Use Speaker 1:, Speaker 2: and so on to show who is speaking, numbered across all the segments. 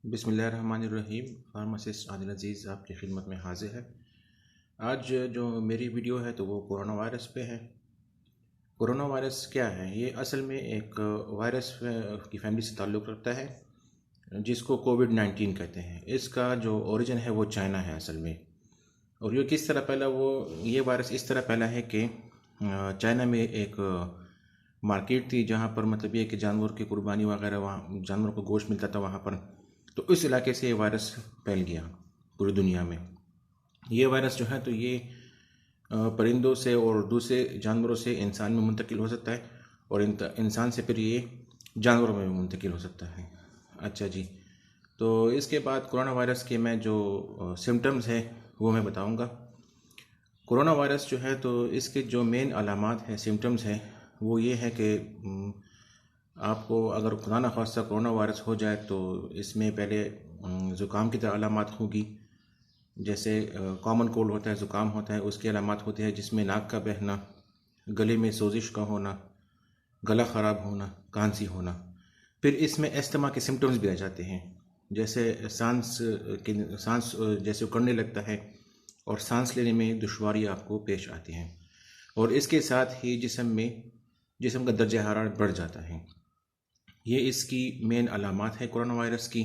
Speaker 1: बिस्मिल्लाहिर्रहमानिर्रहीम। फार्मासिस्ट आदिल अज़ीज़ आपकी खिदमत में हाजिर है। आज जो मेरी वीडियो है तो वो कोरोना वायरस पे है। कोरोना वायरस क्या है? ये असल में एक वायरस की फैमिली से ताल्लुक़ रखता है जिसको कोविड-19 कहते हैं। इसका जो ओरिजिन है वो चाइना है असल में। और ये किस तरह फैला, वो ये वायरस इस तरह फैला है कि चाइना में एक मार्केट थी जहाँ पर मतलब ये कि जानवर की कुर्बानी वगैरह, वहाँ जानवरों को गोश्त मिलता था वहाँ पर। तो उस इलाके से ये वायरस फैल गया पूरी दुनिया में। ये वायरस जो है तो ये परिंदों से और दूसरे जानवरों से इंसान में मुंतकिल हो सकता है और इंसान से फिर ये जानवरों में भी मुंतकिल हो सकता है। अच्छा जी, तो इसके बाद कोरोना वायरस के मैं जो सिम्टम्स हैं वो मैं बताऊंगा। कोरोना वायरस जो है तो इसके जो मेन अलामात हैं, सिम्टम्स हैं, वो ये है कि आपको अगर खुदा न खास्ता कोरोना वायरस हो जाए तो इसमें पहले ज़ुकाम की तरह अलामात होगी। जैसे कॉमन कोल्ड होता है, ज़ुकाम होता है, उसकी अलामात होती है जिसमें नाक का बहना, गले में सोजिश का होना, गला ख़राब होना, खांसी होना। फिर इसमें अस्थमा के सिम्टम्स भी आ जाते हैं, जैसे सांस जैसे उकड़ने लगता है और सांस लेने में दुश्वारी आपको पेश आती है। और इसके साथ ही जिस्म का दर्जा हरारत बढ़ जाता है। ये इसकी मेन अलामात है कोरोना वायरस की।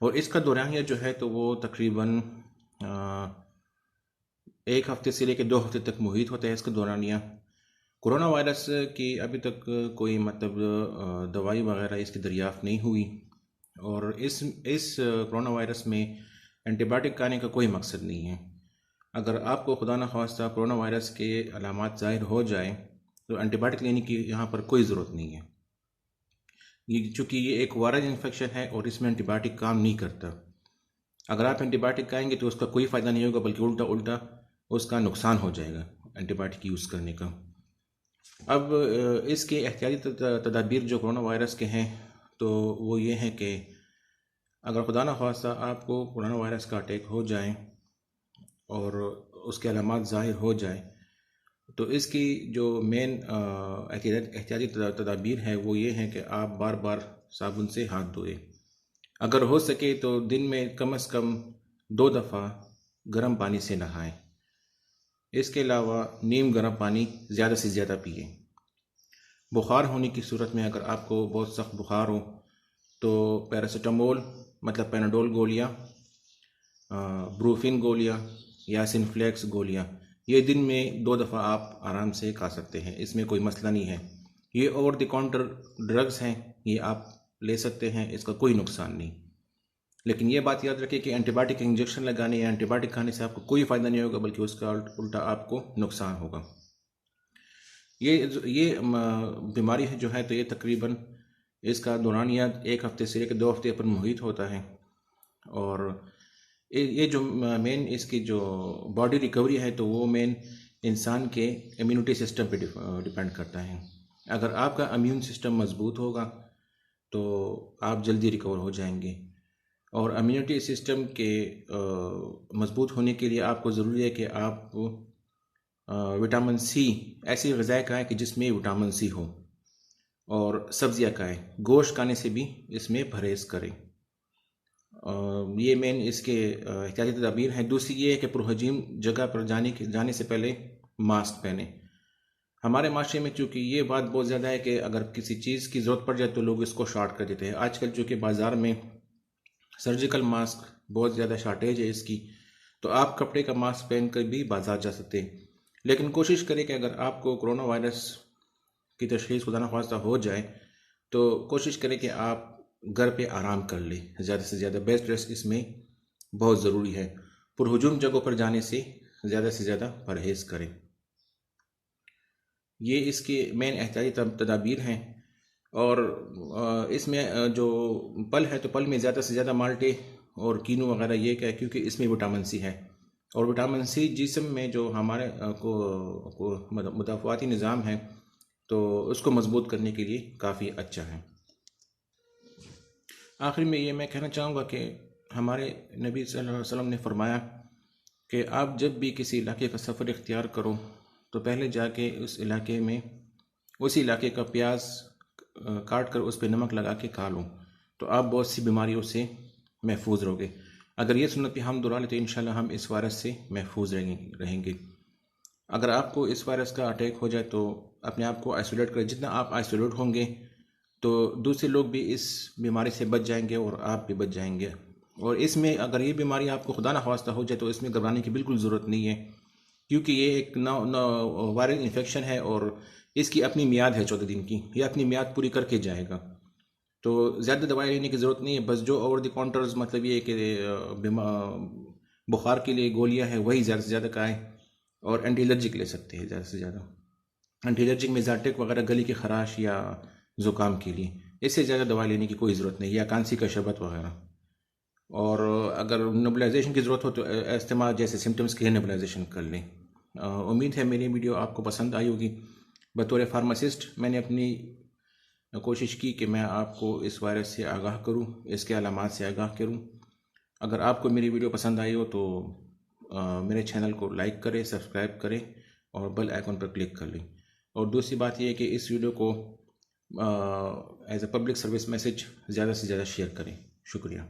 Speaker 1: और इसका दौरानिया जो है तो वो तकरीबन 1 हफ्ते से लेकर 2 हफ्ते तक मुहित होता है इसका दौरानिया। कोरोना वायरस की अभी तक कोई मतलब दवाई वगैरह इसकी दरियाफ़्त नहीं हुई। और इस कोरोना वायरस में एंटीबायोटिक खाने का कोई मकसद नहीं है। अगर आपको खुदा न खास्ता कोरोना वायरस के अलामात ज़ाहिर हो जाए तो एंटीबायोटिक लेने की यहाँ पर कोई ज़रूरत नहीं है। चूँकि ये एक वायरल इन्फेक्शन है और इसमें एंटीबायोटिक काम नहीं करता। अगर आप एंटीबायोटिक खाएंगे तो उसका कोई फ़ायदा नहीं होगा, बल्कि उल्टा उल्टा उसका नुकसान हो जाएगा एंटीबायोटिक यूज़ करने का। अब इसके एहतियाती तदाबीर जो कोरोना वायरस के हैं तो वो ये हैं कि अगर खुदा न खास्ता आपको कोरोना वायरस का अटैक हो जाए और उसके अलामात ज़ाहिर हो जाए तो इसकी जो मेन एहतियाती तदाबीर है वो ये है कि आप बार बार साबुन से हाथ धोएं। अगर हो सके तो दिन में कम से कम 2 दफ़ा गर्म पानी से नहाएं। इसके अलावा नीम गर्म पानी ज़्यादा से ज़्यादा पिएं। बुखार होने की सूरत में अगर आपको बहुत सख्त बुखार हो तो पैरासीटामोल मतलब पैनाडोल गोलियाँ, ब्रूफिन गोलियाँ या सिनफ्लेक्स गोलियाँ, ये दिन में 2 दफ़ा आप आराम से खा सकते हैं। इसमें कोई मसला नहीं है। ये ओवर द काउंटर ड्रग्स हैं, ये आप ले सकते हैं, इसका कोई नुकसान नहीं। लेकिन ये बात याद रखिए कि एंटीबायोटिक इंजेक्शन लगाने या एंटीबायोटिक खाने से आपको कोई फ़ायदा नहीं होगा, बल्कि उसका उल्टा आपको नुकसान होगा। ये बीमारी है जो है तो ये तकरीबन इसका दौरानिया 1 हफ्ते से लेकर 2 हफ्ते पर मुहित होता है। और ये जो मेन इसकी जो बॉडी रिकवरी है तो वो मेन इंसान के इम्यूनिटी सिस्टम पे डिपेंड करता है। अगर आपका इम्यून सिस्टम मजबूत होगा तो आप जल्दी रिकवर हो जाएंगे। और इम्यूनिटी सिस्टम के मजबूत होने के लिए आपको ज़रूरी है कि आप विटामिन सी, ऐसी ग़िज़ाएँ खाएँ कि जिसमें विटामिन सी हो, और सब्ज़ियाँ खाएँ। गोश्त खाने से भी इसमें परहेज़ करें। ये मेन इसके एहतियाती तदाबीर हैं। दूसरी ये है कि पुरहजीम जगह पर जाने से पहले मास्क पहने। हमारे माशरे में चूँकि ये बात बहुत ज़्यादा है कि अगर किसी चीज़ की ज़रूरत पड़ जाए तो लोग इसको शॉर्ट कर देते हैं। आजकल चूँकि बाज़ार में सर्जिकल मास्क बहुत ज़्यादा शार्टेज है इसकी, तो आप कपड़े का मास्क पहन कर भी बाज़ार जा सकते हैं। लेकिन कोशिश करें कि अगर आपको कोरोना वायरस की तशख़ीस खुदा न खास्ता हो जाए तो कोशिश करें कि आप घर पे आराम कर लें। ज़्यादा से ज़्यादा बेड रेस्ट इसमें बहुत ज़रूरी है। पुरहजूम जगहों पर जाने से ज़्यादा परहेज़ करें। ये इसके मेन एहतियाती तदाबीर हैं। और इसमें जो पल है तो पल में ज़्यादा से ज़्यादा माल्टे और कीनू वगैरह ये क्या है, क्योंकि इसमें विटामिन सी है। और विटामिन सी जिस्म में जो हमारे को मुदाफ़ाती निज़ाम है तो उसको मज़बूत करने के लिए काफ़ी अच्छा है। आखिर में ये मैं कहना चाहूँगा कि हमारे नबी सल्लल्लाहु अलैहि वसल्लम ने फरमाया कि आप जब भी किसी इलाके का सफ़र इख्तियार करो तो पहले जाके उसी इलाके का प्याज काट कर उस पर नमक लगा के खा लो, तो आप बहुत सी बीमारियों से महफूज रहोगे। अगर ये सुन्नत पे हम दोहरा लें तो इंशाल्लाह हम इस वायरस से महफूज रहेंगे। अगर आपको इस वायरस का अटैक हो जाए तो अपने आप को आइसोलेट करें। जितना आप आइसोलेट होंगे तो दूसरे लोग भी इस बीमारी से बच जाएंगे और आप भी बच जाएंगे। और इसमें अगर ये बीमारी आपको खुदा न खास्ता हो जाए तो इसमें घबराने की बिल्कुल ज़रूरत नहीं है, क्योंकि ये एक वायरल इन्फेक्शन है और इसकी अपनी मियाद है 14 दिन की। ये अपनी मियाद पूरी करके जाएगा। तो ज़्यादा दवाई लेने की ज़रूरत नहीं है। बस जो ओवर द काउंटर्स मतलब ये कि बुखार के लिए गोलियां हैं वही ज़्यादा से ज़्यादा खाएं। और एंटी एलर्जिक ले सकते हैं ज़्यादा से ज़्यादा। एंटी एलर्जिक में ज़ाटेक वगैरह गले की खराश या ज़ुकाम के लिए, इससे ज़्यादा दवा लेने की कोई ज़रूरत नहीं, या कांसी का शरबत वगैरह। और अगर नेबुलाइजेशन की ज़रूरत हो तो इस्तेमाल जैसे सिम्टम्स के लिए नेबुलाइजेशन कर लें। उम्मीद है मेरी वीडियो आपको पसंद आई होगी। बतौर फार्मासिस्ट मैंने अपनी कोशिश की कि मैं आपको इस वायरस से आगाह करूं, इसके अलामात से आगाह करूं। अगर आपको मेरी वीडियो पसंद आई हो तो मेरे चैनल को लाइक करें, सब्सक्राइब करें और बेल आइकन पर क्लिक कर लें। और दूसरी बात यह है कि इस वीडियो को as a public service message ज़्यादा से ज़्यादा शेयर करें। शुक्रिया।